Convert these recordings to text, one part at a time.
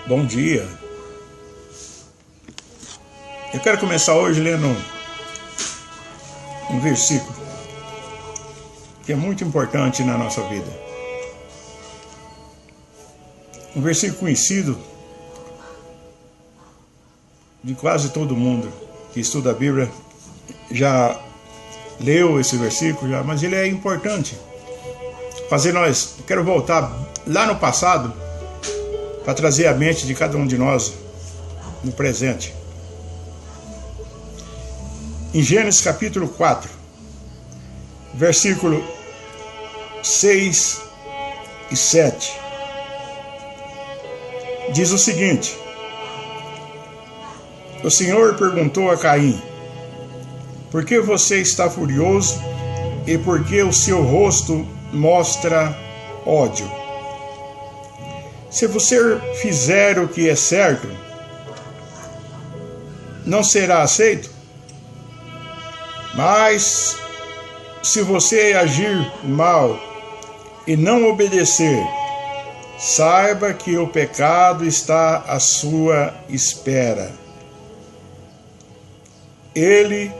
Bom dia. Eu quero começar hoje lendo um versículo que é muito importante na nossa vida. Um versículo conhecido de quase todo mundo que estuda a Bíblia já leu esse versículo, mas ele é importante. Quero voltar lá no passado para trazer a mente de cada um de nós no presente. Em Gênesis capítulo 4, versículo 6 e 7, diz o seguinte: o Senhor perguntou a Caim: por que você está furioso e por que o seu rosto mostra ódio? Se você fizer o que é certo, não será aceito? Mas se você agir mal e não obedecer, saiba que o pecado está à sua espera. Ele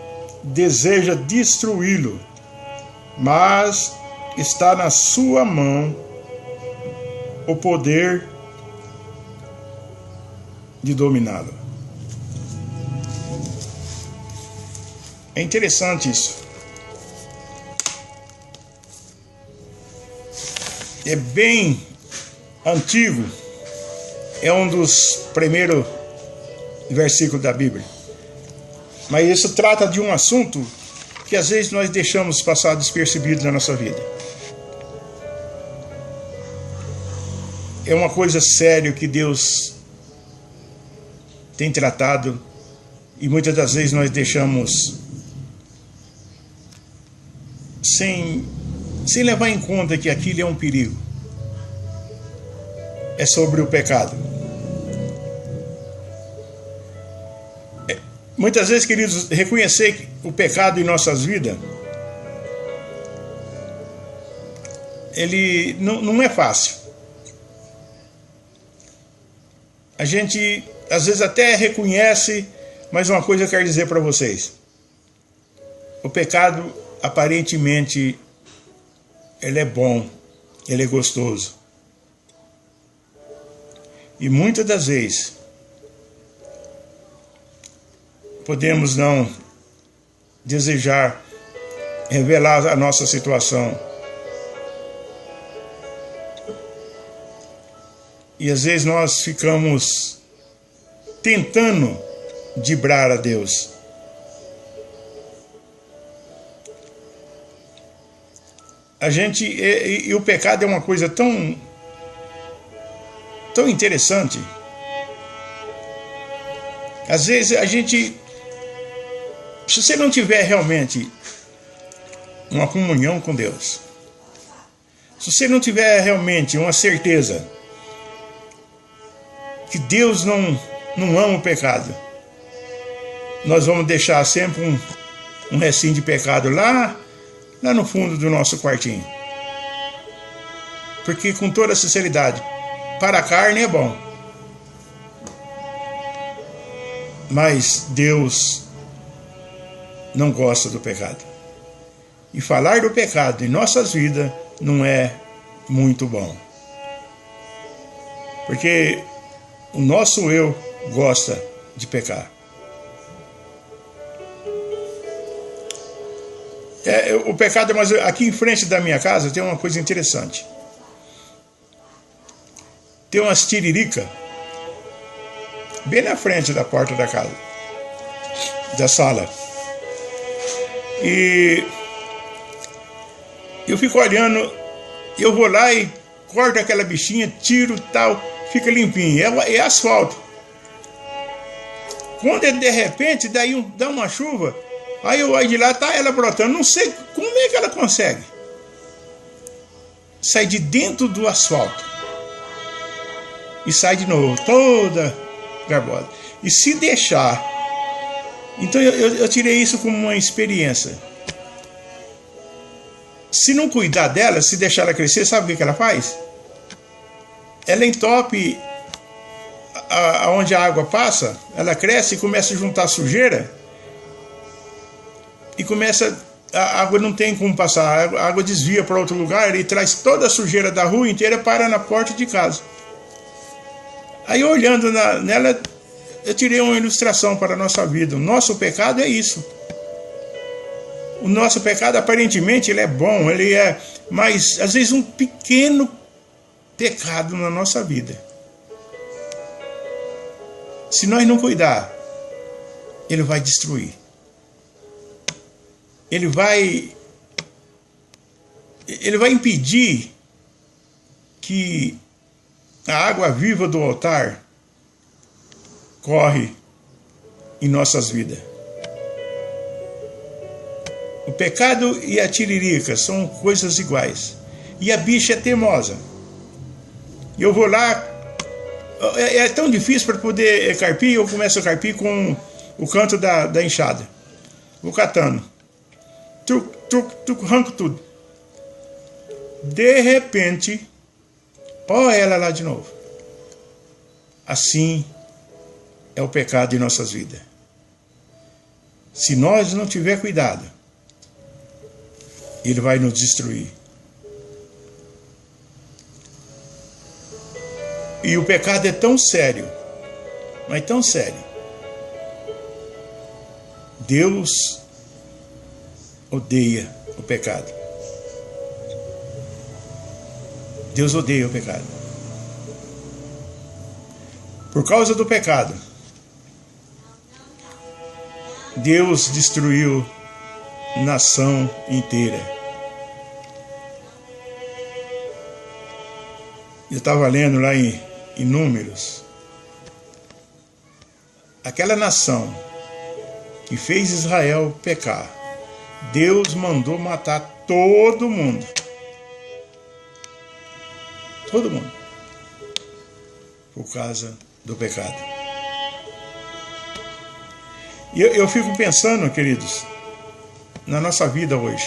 deseja destruí-lo, mas está na sua mão o poder de dominá-lo. É interessante isso. É bem antigo. É um dos primeiros versículos da Bíblia. Mas isso trata de um assunto que às vezes nós deixamos passar despercebido na nossa vida. É uma coisa séria que Deus tem tratado e muitas das vezes nós deixamos sem levar em conta que aquilo é um perigo. É sobre o pecado. Muitas vezes, queridos, reconhecer o pecado em nossas vidas, ele não é fácil. A gente, às vezes, até reconhece, mas uma coisa eu quero dizer para vocês. O pecado, aparentemente, ele é bom, ele é gostoso. E muitas das vezes, podemos não desejar revelar a nossa situação. E às vezes nós ficamos tentando driblar a Deus. E o pecado é uma coisa tão interessante. Às vezes se você não tiver realmente uma comunhão com Deus, se você não tiver realmente uma certeza que Deus não ama o pecado, nós vamos deixar sempre um restinho de pecado lá no fundo do nosso quartinho. Porque, com toda sinceridade, para a carne é bom, mas Deus não gosta do pecado. E falar do pecado em nossas vidas não é muito bom. Porque o nosso eu gosta de pecar. O pecado, mas aqui em frente da minha casa tem uma coisa interessante. Tem umas tiririca bem na frente da porta da casa, da sala. E eu fico olhando, eu vou lá e corto aquela bichinha, tiro tal, fica limpinho. É asfalto. Quando de repente dá uma chuva, aí eu olho de lá, tá ela brotando. Não sei como é que ela consegue sair de dentro do asfalto e sai de novo, toda garbosa. E se deixar, então eu tirei isso como uma experiência. Se não cuidar dela, se deixar ela crescer, sabe o que ela faz? Ela entope onde a água passa, ela cresce e começa a juntar sujeira. E a água não tem como passar, a água desvia para outro lugar e traz toda a sujeira da rua inteira para na porta de casa. Aí olhando nela, eu tirei uma ilustração para a nossa vida. O nosso pecado é isso. O nosso pecado aparentemente ele é bom, ele é, mas às vezes um pequeno pecado na nossa vida. Se nós não cuidar, ele vai destruir. Ele vai impedir que a água viva do altar corre em nossas vidas. O pecado e a tiririca são coisas iguais. E a bicha é teimosa. E eu vou lá, é tão difícil para poder carpir, eu começo a carpir com o canto da enxada. Vou catando. Arranco tudo. De repente, ó ela lá de novo. Assim é o pecado em nossas vidas. Se nós não tiver cuidado, ele vai nos destruir. E o pecado é tão sério, mas tão sério. Deus odeia o pecado. Deus odeia o pecado. Por causa do pecado, Deus destruiu a nação inteira. Eu estava lendo lá em Números. Aquela nação que fez Israel pecar, Deus mandou matar todo mundo. Todo mundo. Por causa do pecado. E eu fico pensando, queridos, na nossa vida hoje.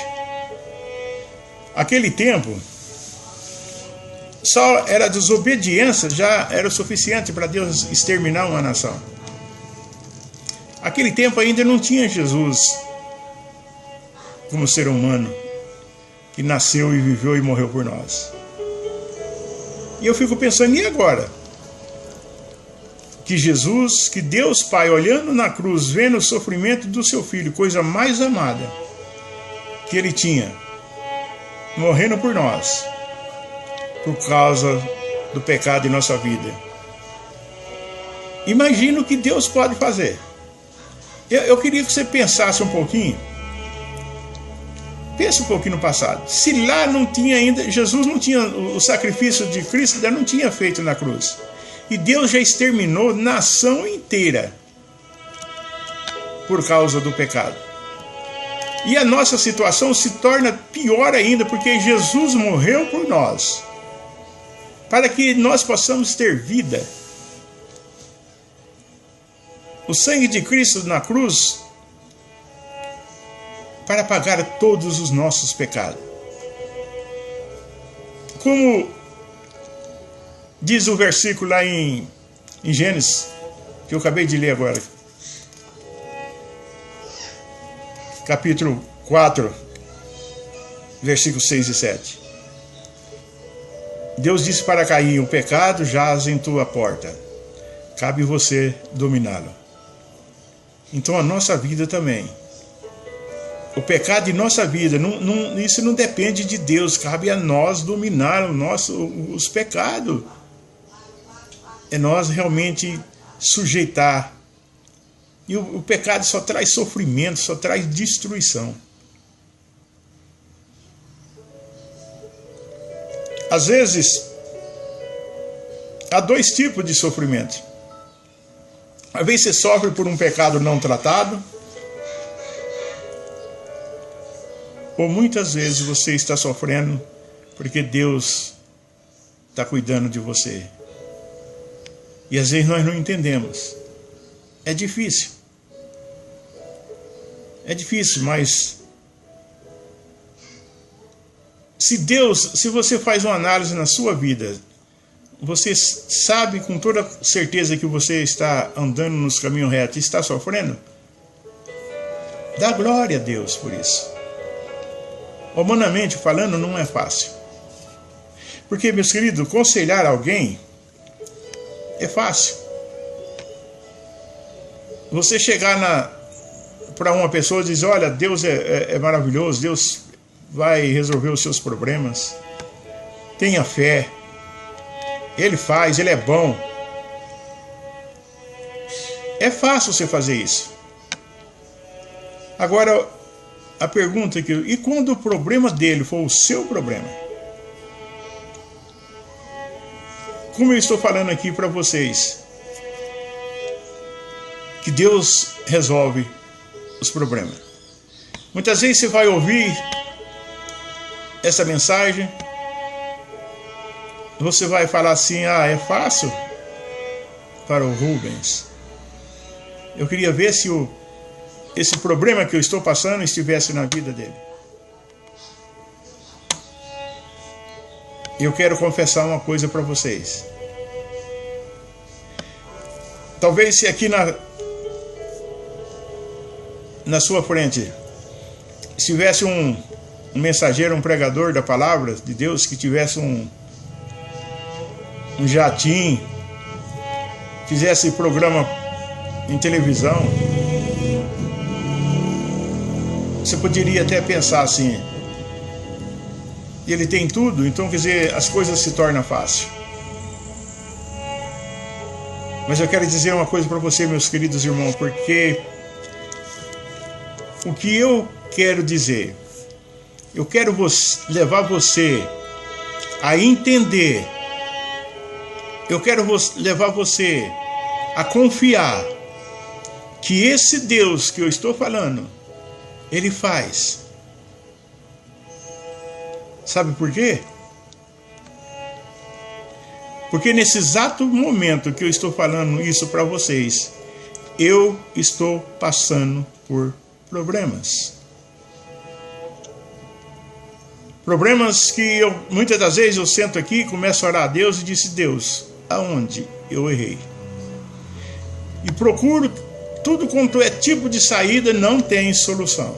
Aquele tempo, só era desobediência, já era o suficiente para Deus exterminar uma nação. Aquele tempo ainda não tinha Jesus como ser humano que nasceu e viveu e morreu por nós. E eu fico pensando, e agora? Que Jesus, que Deus Pai, olhando na cruz, vendo o sofrimento do seu filho, coisa mais amada que ele tinha, morrendo por nós, por causa do pecado em nossa vida. Imagina o que Deus pode fazer. Eu queria que você pensasse um pouquinho. Pensa um pouquinho no passado. Se lá não tinha ainda, Jesus não tinha, o sacrifício de Cristo ainda não tinha feito na cruz. E Deus já exterminou a nação inteira por causa do pecado. E a nossa situação se torna pior ainda, porque Jesus morreu por nós, para que nós possamos ter vida. O sangue de Cristo na cruz para pagar todos os nossos pecados. Como diz o versículo lá em Gênesis, que eu acabei de ler agora. Capítulo 4, versículos 6 e 7. Deus disse para Caim: o pecado jaz em tua porta, cabe você dominá-lo. Então a nossa vida também. O pecado em nossa vida, isso não depende de Deus, cabe a nós dominar os pecados. É nós realmente sujeitar. E o pecado só traz sofrimento, só traz destruição. Às vezes, há dois tipos de sofrimento. Às vezes você sofre por um pecado não tratado, ou muitas vezes você está sofrendo porque Deus está cuidando de você. E às vezes nós não entendemos. É difícil. É difícil, mas se você faz uma análise na sua vida, você sabe com toda certeza que você está andando nos caminhos retos e está sofrendo, dá glória a Deus por isso. Humanamente falando, não é fácil. Porque, meus queridos, aconselhar alguém é fácil. Você chegar para uma pessoa e dizer, olha, Deus é maravilhoso, Deus vai resolver os seus problemas. Tenha fé. Ele faz, Ele é bom. É fácil você fazer isso. Agora, a pergunta é que, e quando o problema dele for o seu problema? Como eu estou falando aqui para vocês, que Deus resolve os problemas. Muitas vezes você vai ouvir essa mensagem, você vai falar assim, é fácil para o Rubens. Eu queria ver se esse problema que eu estou passando estivesse na vida dele. Eu quero confessar uma coisa para vocês. Talvez se aqui na sua frente estivesse um mensageiro, um pregador da palavra de Deus, que tivesse um jatinho, fizesse programa em televisão, você poderia até pensar assim, ele tem tudo, então quer dizer, as coisas se tornam fáceis. Mas eu quero dizer uma coisa para você, meus queridos irmãos, porque o que eu quero dizer, eu quero levar você a entender, eu quero levar você a confiar que esse Deus que eu estou falando, Ele faz. Sabe por quê? Porque nesse exato momento que eu estou falando isso para vocês, eu estou passando por problemas. Problemas que muitas das vezes eu sento aqui, começo a orar a Deus e disse, Deus, aonde eu errei? E procuro tudo quanto é tipo de saída, não tem solução.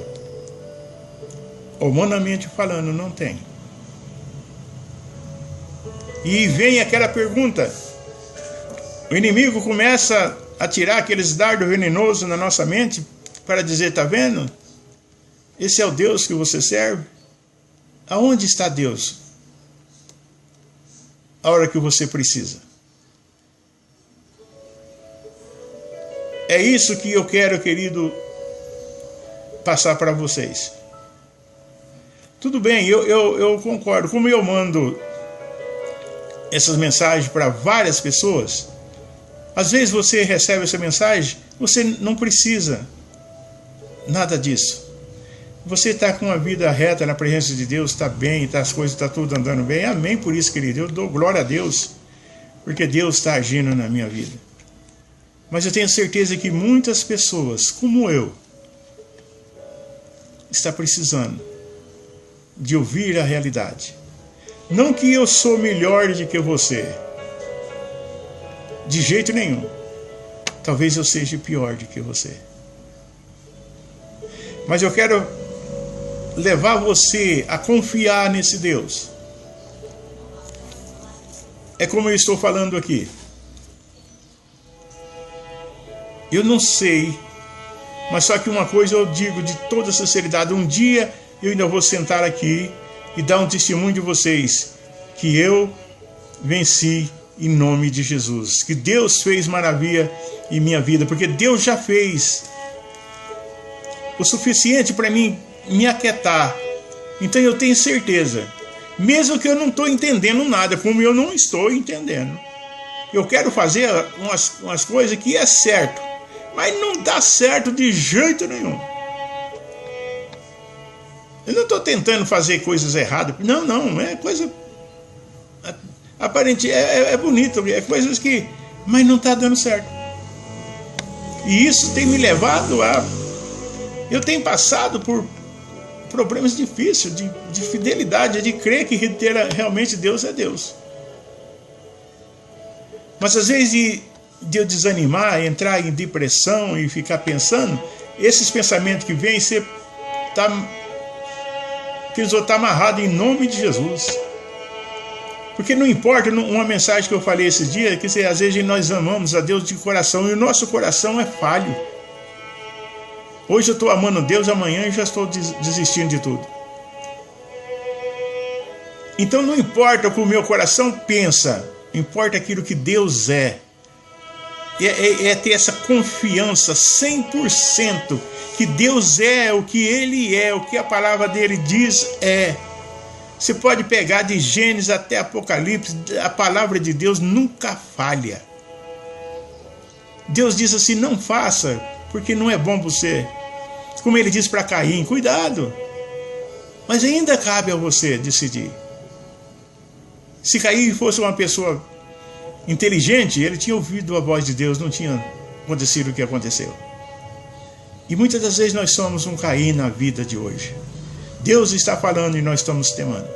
Humanamente falando, não tem. E vem aquela pergunta. O inimigo começa a tirar aqueles dardos venenosos na nossa mente para dizer, tá vendo? Esse é o Deus que você serve? Aonde está Deus? A hora que você precisa. É isso que eu quero, querido, passar para vocês. Tudo bem, eu concordo. Como eu mando essas mensagens para várias pessoas, às vezes você recebe essa mensagem, você não precisa nada disso. Você está com uma vida reta na presença de Deus, está bem, as coisas estão tudo andando bem. Amém por isso, querido. Eu dou glória a Deus, porque Deus está agindo na minha vida. Mas eu tenho certeza que muitas pessoas, como eu, está precisando de ouvir a realidade. Não que eu sou melhor do que você. De jeito nenhum. Talvez eu seja pior do que você. Mas eu quero levar você a confiar nesse Deus. É como eu estou falando aqui. Eu não sei, mas só que uma coisa eu digo de toda sinceridade, um dia eu ainda vou sentar aqui e dar um testemunho de vocês, que eu venci em nome de Jesus, que Deus fez maravilha em minha vida, porque Deus já fez o suficiente para mim me aquietar. Então eu tenho certeza, mesmo que eu não estou entendendo nada, como eu não estou entendendo, eu quero fazer umas coisas que é certo, mas não dá certo de jeito nenhum. Eu não estou tentando fazer coisas erradas. Não, é coisa aparente, é bonito, é coisas que, mas não está dando certo. E isso tem me levado eu tenho passado por problemas difíceis de fidelidade, de crer que realmente Deus é Deus. Mas às vezes de eu desanimar, entrar em depressão e ficar pensando, esses pensamentos que vêm, você está amarrado em nome de Jesus. Porque não importa, uma mensagem que eu falei esses dias, que às vezes nós amamos a Deus de coração e o nosso coração é falho. Hoje eu estou amando Deus, amanhã eu já estou desistindo de tudo. Então não importa o que o meu coração pensa, importa aquilo que Deus é. É ter essa confiança 100% que Deus é o que Ele é, o que a palavra dele diz é. Você pode pegar de Gênesis até Apocalipse, a palavra de Deus nunca falha. Deus diz assim, não faça, porque não é bom para você. Como ele disse para Caim, cuidado. Mas ainda cabe a você decidir. Se Caim fosse uma pessoa inteligente, ele tinha ouvido a voz de Deus, não tinha acontecido o que aconteceu. E muitas das vezes nós somos um Caim na vida de hoje. Deus está falando e nós estamos temendo.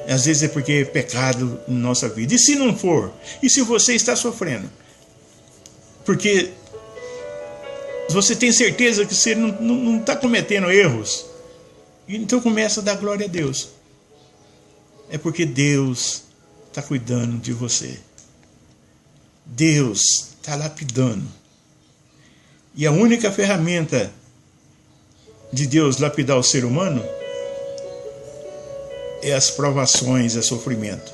Às vezes é porque é pecado na nossa vida. E se não for? E se você está sofrendo? Porque você tem certeza que você não está cometendo erros? Então começa a dar glória a Deus. É porque Deus está cuidando de você. Deus está lapidando. E a única ferramenta de Deus lapidar o ser humano é as provações, é sofrimento.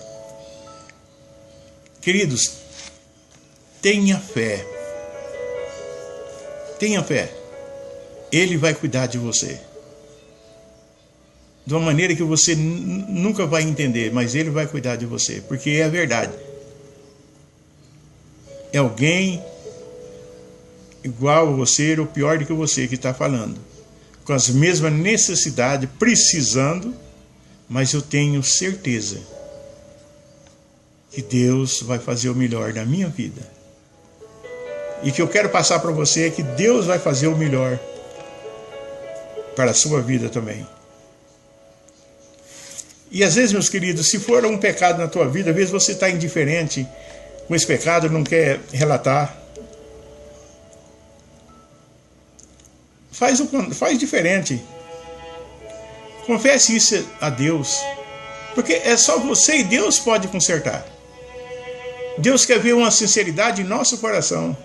Queridos, tenha fé. Tenha fé. Ele vai cuidar de você. De uma maneira que você nunca vai entender, mas Ele vai cuidar de você, porque é a verdade. É alguém igual a você ou pior do que você que está falando, com as mesmas necessidades, precisando, mas eu tenho certeza que Deus vai fazer o melhor na minha vida. E que eu quero passar para você é que Deus vai fazer o melhor para a sua vida também. E às vezes, meus queridos, se for um pecado na tua vida, às vezes você está indiferente com esse pecado, não quer relatar. Faz diferente. Confesse isso a Deus. Porque é só você e Deus pode consertar. Deus quer ver uma sinceridade em nosso coração.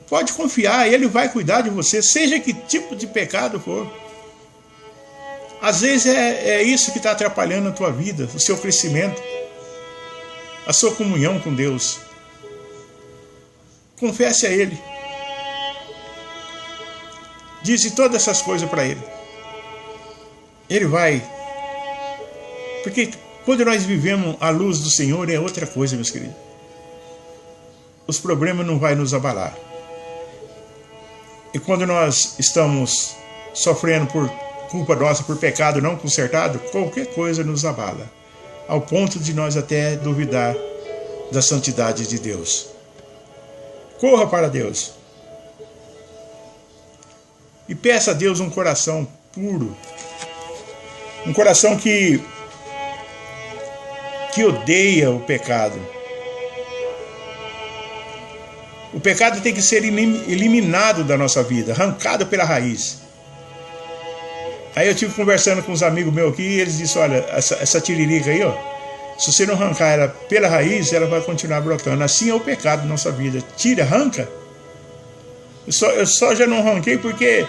Pode confiar, Ele vai cuidar de você, seja que tipo de pecado for. Às vezes é isso que está atrapalhando a tua vida, o seu crescimento, a sua comunhão com Deus. Confesse a Ele. Dize todas essas coisas para Ele. Ele vai. Porque quando nós vivemos a luz do Senhor é outra coisa, meus queridos. Os problemas não vão nos abalar. E quando nós estamos sofrendo por culpa nossa, por pecado não consertado, qualquer coisa nos abala, ao ponto de nós até duvidar da santidade de Deus. Corra para Deus e peça a Deus um coração puro, um coração que odeia o pecado. O pecado tem que ser eliminado da nossa vida, arrancado pela raiz. Aí eu estive conversando com uns amigos meus aqui e eles disseram, olha, essa tiririca aí, ó, se você não arrancar ela pela raiz, ela vai continuar brotando. Assim é o pecado na nossa vida. Tira, arranca. Eu só já não arranquei porque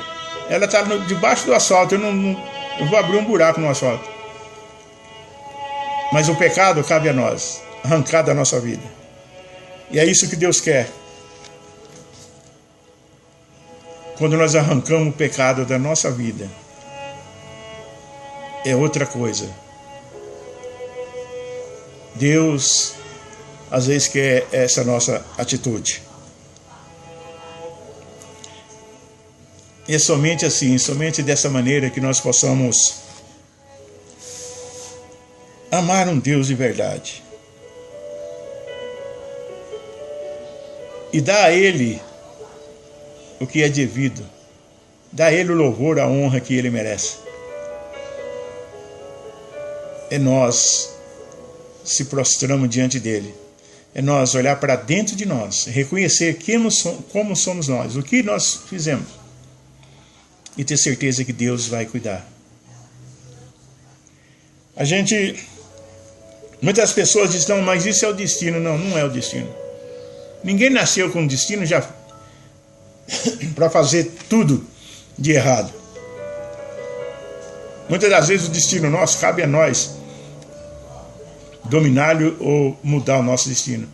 ela está debaixo do asfalto. Eu vou abrir um buraco no asfalto. Mas o pecado cabe a nós, arrancar da nossa vida. E é isso que Deus quer. Quando nós arrancamos o pecado da nossa vida, é outra coisa. Deus, às vezes, quer essa nossa atitude. E é somente assim, somente dessa maneira que nós possamos amar um Deus de verdade. E dar a Ele o que é devido. Dar a Ele o louvor, a honra que Ele merece. É nós se prostramos diante dele. É nós olhar para dentro de nós, reconhecer como somos nós, o que nós fizemos, e ter certeza que Deus vai cuidar. Muitas pessoas dizem, não, mas isso é o destino. Não, não é o destino. Ninguém nasceu com destino já para fazer tudo de errado. Muitas das vezes o destino nosso cabe a nós dominá-lo ou mudar o nosso destino.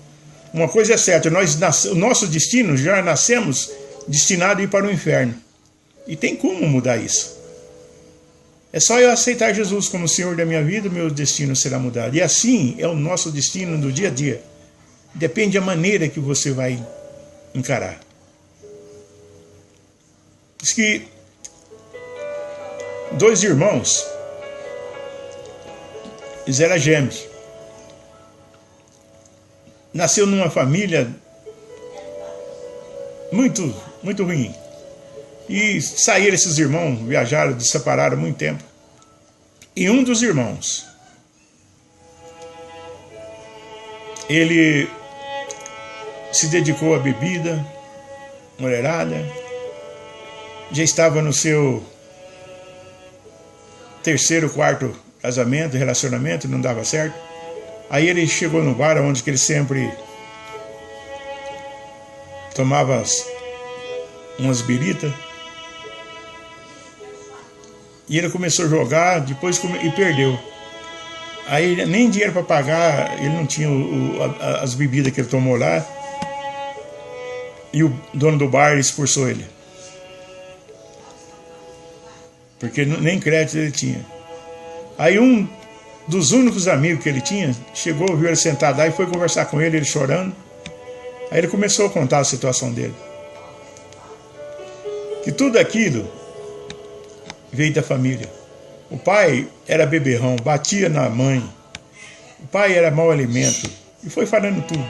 Uma coisa é certa, o nosso destino, já nascemos destinado a ir para o inferno. E tem como mudar isso. É só eu aceitar Jesus como Senhor da minha vida, o meu destino será mudado. E assim é o nosso destino do dia a dia. Depende da maneira que você vai encarar. Diz que 2 irmãos, eles eram gêmeos. Nasceu numa família muito, muito ruim. E saíram esses irmãos, viajaram, se separaram há muito tempo. E um dos irmãos, ele se dedicou à bebida, mulherada, já estava no seu 3º, 4º casamento, relacionamento, não dava certo. Aí ele chegou no bar onde ele sempre tomava umas biritas. E ele começou a jogar, depois e perdeu. Aí nem dinheiro para pagar, ele não tinha as bebidas que ele tomou lá. E o dono do bar expulsou ele. Porque nem crédito ele tinha. Aí um dos únicos amigos que ele tinha chegou, viu ele sentado lá e foi conversar com ele chorando. Aí ele começou a contar a situação dele. Que tudo aquilo veio da família. O pai era beberrão, batia na mãe. O pai era mau alimento. E foi falando tudo.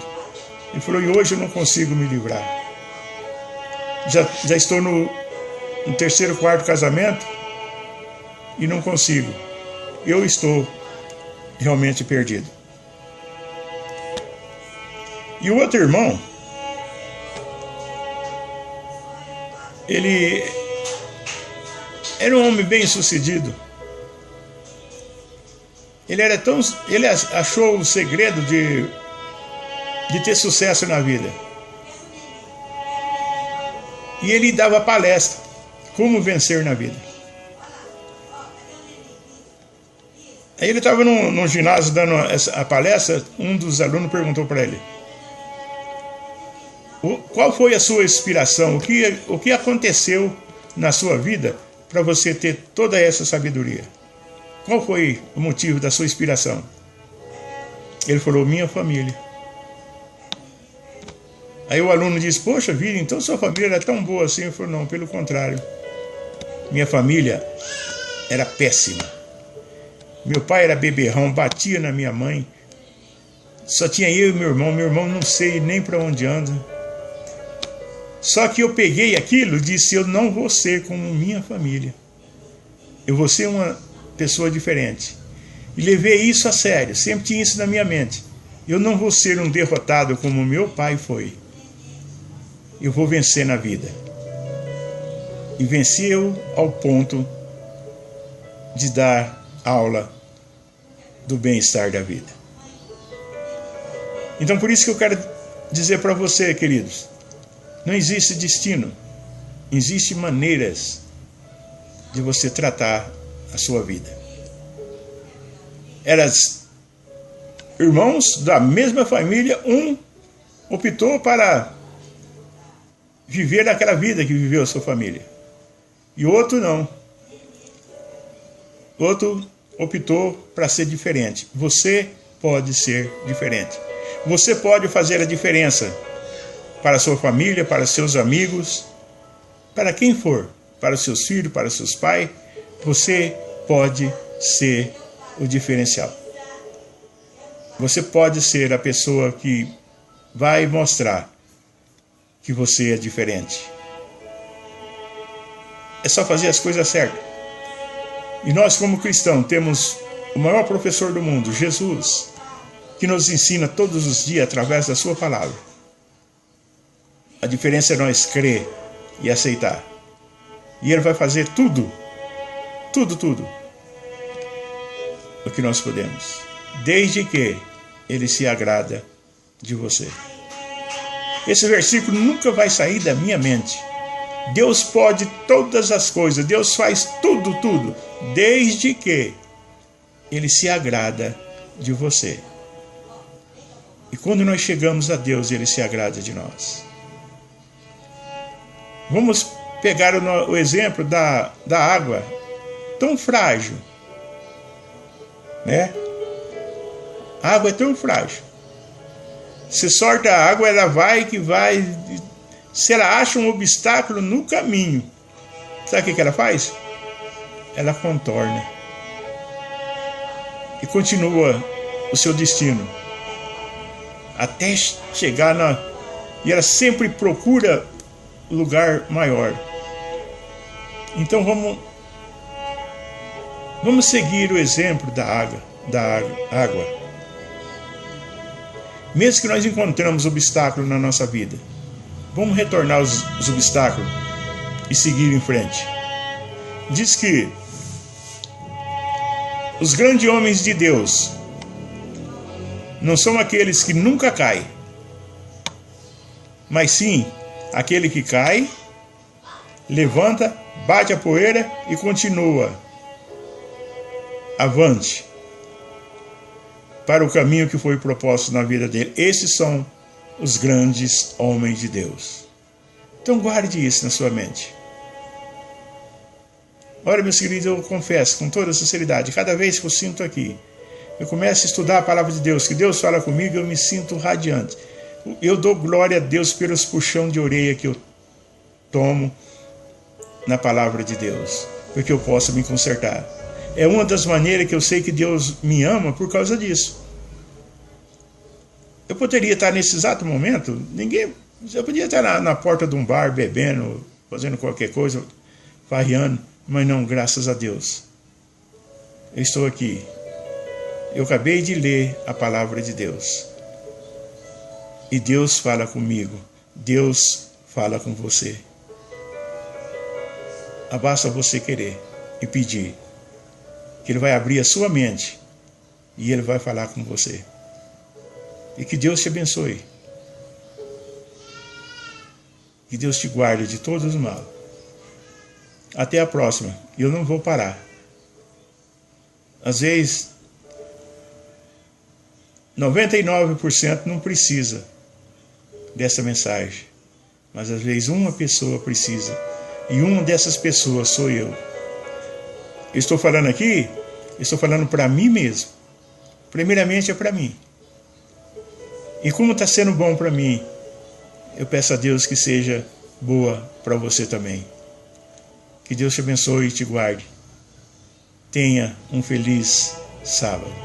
Ele falou, e hoje eu não consigo me livrar. Já estou no 3º, 4º casamento e não consigo. Eu estou realmente perdido. E o outro irmão, ele era um homem bem sucedido. Ele achou o segredo de ter sucesso na vida. E ele dava palestra, como vencer na vida. Aí ele estava num ginásio dando a palestra, um dos alunos perguntou para ele, qual foi a sua inspiração? O que aconteceu na sua vida para você ter toda essa sabedoria? Qual foi o motivo da sua inspiração? Ele falou, minha família. Aí o aluno disse, poxa vida, então sua família era tão boa assim? Ele falou, não, pelo contrário. Minha família era péssima. Meu pai era beberrão, batia na minha mãe. Só tinha eu e meu irmão não sei nem para onde anda. Só que eu peguei aquilo e disse, eu não vou ser como minha família. Eu vou ser uma pessoa diferente. E levei isso a sério, sempre tinha isso na minha mente. Eu não vou ser um derrotado como meu pai foi. Eu vou vencer na vida. E venceu ao ponto de dar aula do bem-estar da vida. Então por isso que eu quero dizer para você, queridos, não existe destino, existem maneiras de você tratar a sua vida. Eram irmãos da mesma família, um optou para viver aquela vida que viveu a sua família, e o outro não. O outro optou para ser diferente. Você pode ser diferente. Você pode fazer a diferença para a sua família, para seus amigos, para quem for, para os seus filhos, para os seus pais. Você pode ser o diferencial. Você pode ser a pessoa que vai mostrar que você é diferente. É só fazer as coisas certas. E nós, como cristãos, temos o maior professor do mundo, Jesus. que nos ensina todos os dias através da sua palavra. A diferença é nós crer e aceitar. E Ele vai fazer tudo o que nós podemos, desde que Ele se agrada de você. Esse versículo nunca vai sair da minha mente. Deus pode todas as coisas, Deus faz tudo, desde que Ele se agrada de você. E quando nós chegamos a Deus, Ele se agrada de nós. Vamos pegar o exemplo da água, tão frágil, né? A água é tão frágil. Se sorta a água, ela vai. Se ela acha um obstáculo no caminho, sabe o que ela faz? Ela contorna e continua o seu destino até chegar e ela sempre procura lugar maior. Então vamos seguir o exemplo da água. Mesmo que nós encontramos obstáculos na nossa vida, vamos retornar os obstáculos e seguir em frente. Diz que os grandes homens de Deus não são aqueles que nunca caem, mas sim aquele que cai, levanta, bate a poeira e continua avante para o caminho que foi proposto na vida dele. Esses são os grandes homens de Deus. Então guarde isso na sua mente. Olha, meus queridos, eu confesso com toda sinceridade, cada vez que eu sinto aqui, eu começo a estudar a palavra de Deus, que Deus fala comigo, eu me sinto radiante. Eu dou glória a Deus pelos puxão de orelha que eu tomo na palavra de Deus, porque eu possa me consertar. É uma das maneiras que eu sei que Deus me ama por causa disso. Eu poderia estar nesse exato momento, eu podia estar na porta de um bar, bebendo, fazendo qualquer coisa, farreando, mas não, graças a Deus. Eu estou aqui. Eu acabei de ler a palavra de Deus. E Deus fala comigo. Deus fala com você. Basta você querer e pedir, que Ele vai abrir a sua mente e Ele vai falar com você. E que Deus te abençoe. Que Deus te guarde de todos os mal. Até a próxima. E eu não vou parar. Às vezes, 99% não precisa dessa mensagem. Mas às vezes uma pessoa precisa. E uma dessas pessoas sou eu. Eu estou falando aqui, eu estou falando para mim mesmo. Primeiramente é para mim. E como está sendo bom para mim, eu peço a Deus que seja boa para você também. Que Deus te abençoe e te guarde. Tenha um feliz sábado.